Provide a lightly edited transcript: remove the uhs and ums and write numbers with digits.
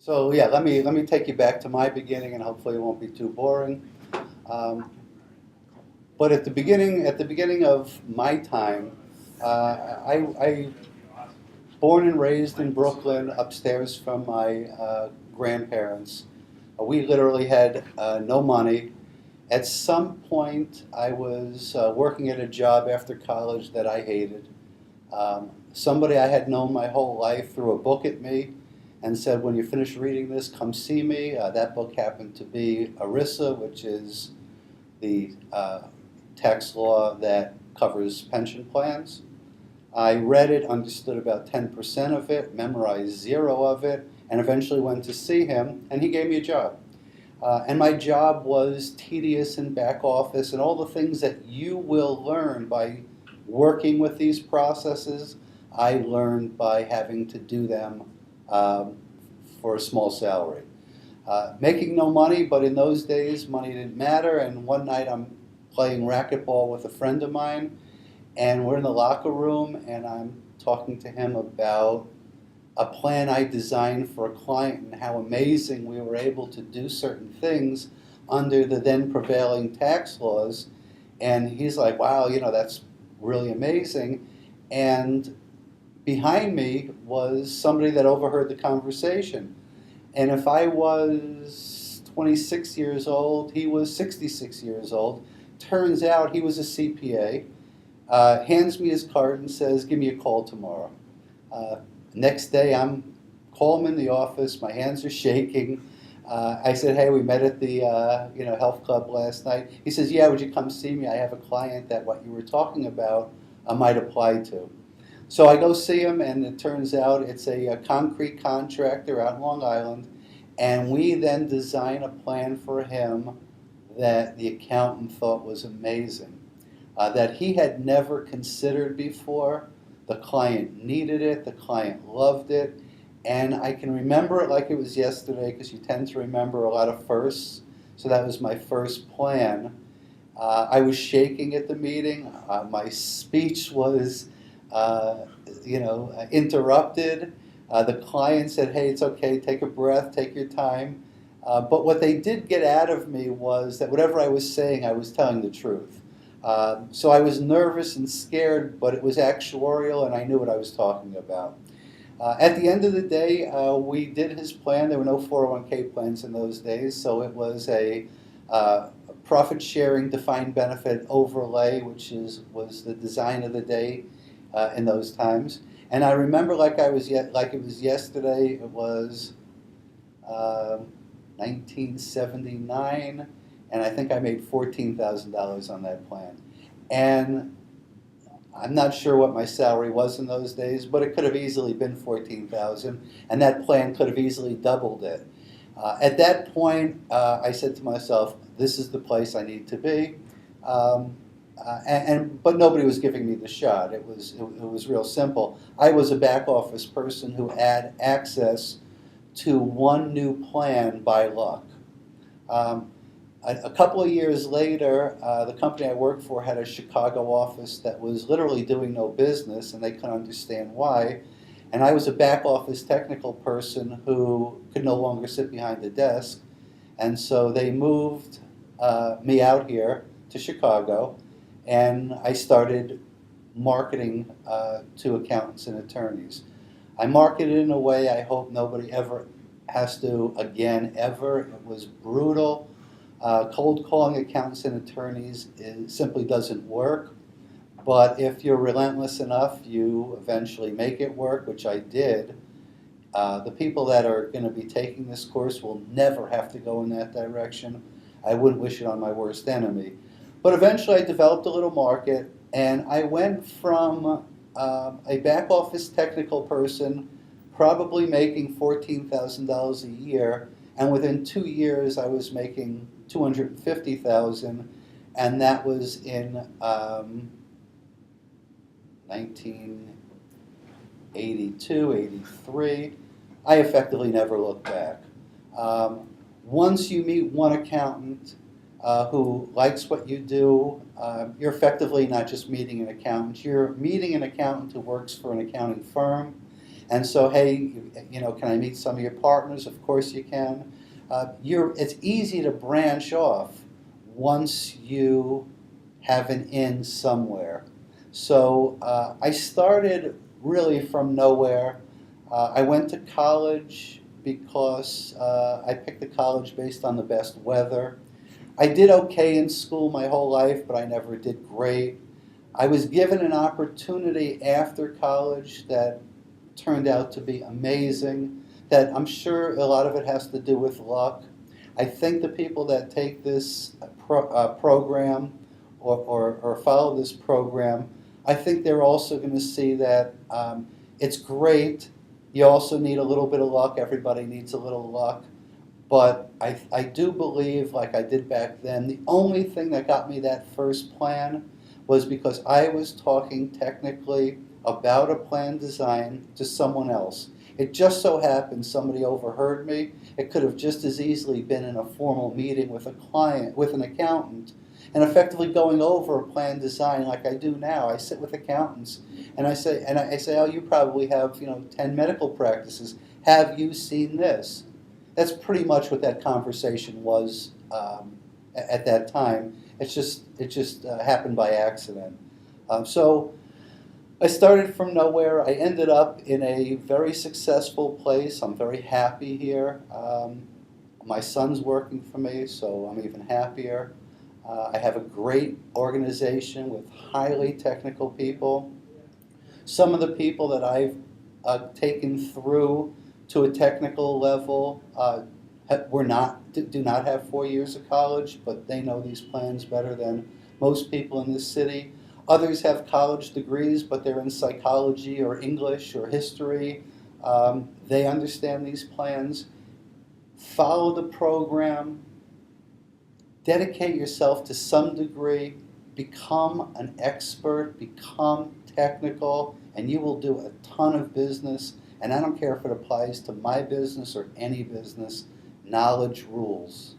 So yeah, let me take you back to my beginning, and hopefully it won't be too boring. Um, but at the beginning of my time, I born and raised in Brooklyn, upstairs from my grandparents. We literally had no money. At some point, I was working at a job after college that I hated. Somebody I had known my whole life threw a book at me and said, when you finish reading this, come see me. That book happened to be ERISA, which is the tax law that covers pension plans. I read it, understood about 10% of it, memorized zero of it, and eventually went to see him, and he gave me a job. And my job was tedious and back office and all the things that you will learn by working with these processes. I learned by having to do them um, for a small salary. Making no money, but in those days, money didn't matter. And one night I'm playing racquetball with a friend of mine, and we're in the locker room, and I'm talking to him about a plan I designed for a client and how amazing we were able to do certain things under the then prevailing tax laws. And he's like, wow, that's really amazing. And behind me was somebody that overheard the conversation. And if I was 26 years old, he was 66 years old. Turns out he was a CPA, hands me his card and says, give me a call tomorrow. Next day, I'm calling him in the office. My hands are shaking. I said, "Hey, we met at the health club last night." He says, "Yeah, would you come see me? I have a client that what you were talking about might apply to." So I go see him, and it turns out it's a concrete contractor out in Long Island, and we then design a plan for him that the accountant thought was amazing, that he had never considered before. The client needed it, the client loved it, and I can remember it like it was yesterday because you tend to remember a lot of firsts. So that was my first plan. I was shaking at the meeting. My speech was, interrupted. The client said, "Hey, it's okay, take a breath, take your time." But what they did get out of me was that whatever I was saying, I was telling the truth. So I was nervous and scared, but it was actuarial and I knew what I was talking about. At the end of the day, we did his plan. There were no 401k plans in those days, so it was a profit-sharing defined benefit overlay, which was the design of the day in those times. And I remember like it was yesterday. It was 1979, and I think I made $14,000 on that plan. And I'm not sure what my salary was in those days, but it could have easily been 14,000, and that plan could have easily doubled it. At that point, I said to myself, "This is the place I need to be." But nobody was giving me the shot. It was real simple. I was a back office person who had access to one new plan by luck. A couple of years later, the company I worked for had a Chicago office that was literally doing no business, and they couldn't understand why. And I was a back office technical person who could no longer sit behind a desk. And so they moved me out here to Chicago, and I started marketing to accountants and attorneys. I marketed in a way I hope nobody ever has to again, ever. It was brutal. Cold calling accountants and attorneys simply doesn't work. But if you're relentless enough, you eventually make it work, which I did. The people that are going to be taking this course will never have to go in that direction. I wouldn't wish it on my worst enemy. But eventually I developed a little market, and I went from a back office technical person probably making $14,000 a year, and within 2 years I was making $250,000, and that was in 1982, 83. I effectively never looked back. Once you meet one accountant who likes what you do, you're effectively not just meeting an accountant, you're meeting an accountant who works for an accounting firm. And so, hey, can I meet some of your partners? Of course you can. It's easy to branch off once you have an in somewhere. So I started really from nowhere. I went to college because I picked a college based on the best weather. I did okay in school my whole life, but I never did great. I was given an opportunity after college that turned out to be amazing, that I'm sure a lot of it has to do with luck. I think the people that take this program or follow this program, I think they're also going to see that it's great. You also need a little bit of luck. Everybody needs a little luck. But I do believe, like I did back then, the only thing that got me that first plan was because I was talking technically about a plan design to someone else. It just so happened somebody overheard me. It could have just as easily been in a formal meeting with a client, with an accountant, and effectively going over a plan design like I do now. I sit with accountants and I say, oh, you probably have 10 medical practices. Have you seen this? That's pretty much what that conversation was at that time. It just happened by accident. So I started from nowhere. I ended up in a very successful place. I'm very happy here. My son's working for me, so I'm even happier. I have a great organization with highly technical people. Some of the people that I've taken through to a technical level do not have 4 years of college, but they know these plans better than most people in this city. Others have college degrees, but they're in psychology or English or history. They understand these plans. Follow the program. Dedicate yourself to some degree. Become an expert. Become technical, and you will do a ton of business. And I don't care if it applies to my business or any business. Knowledge rules.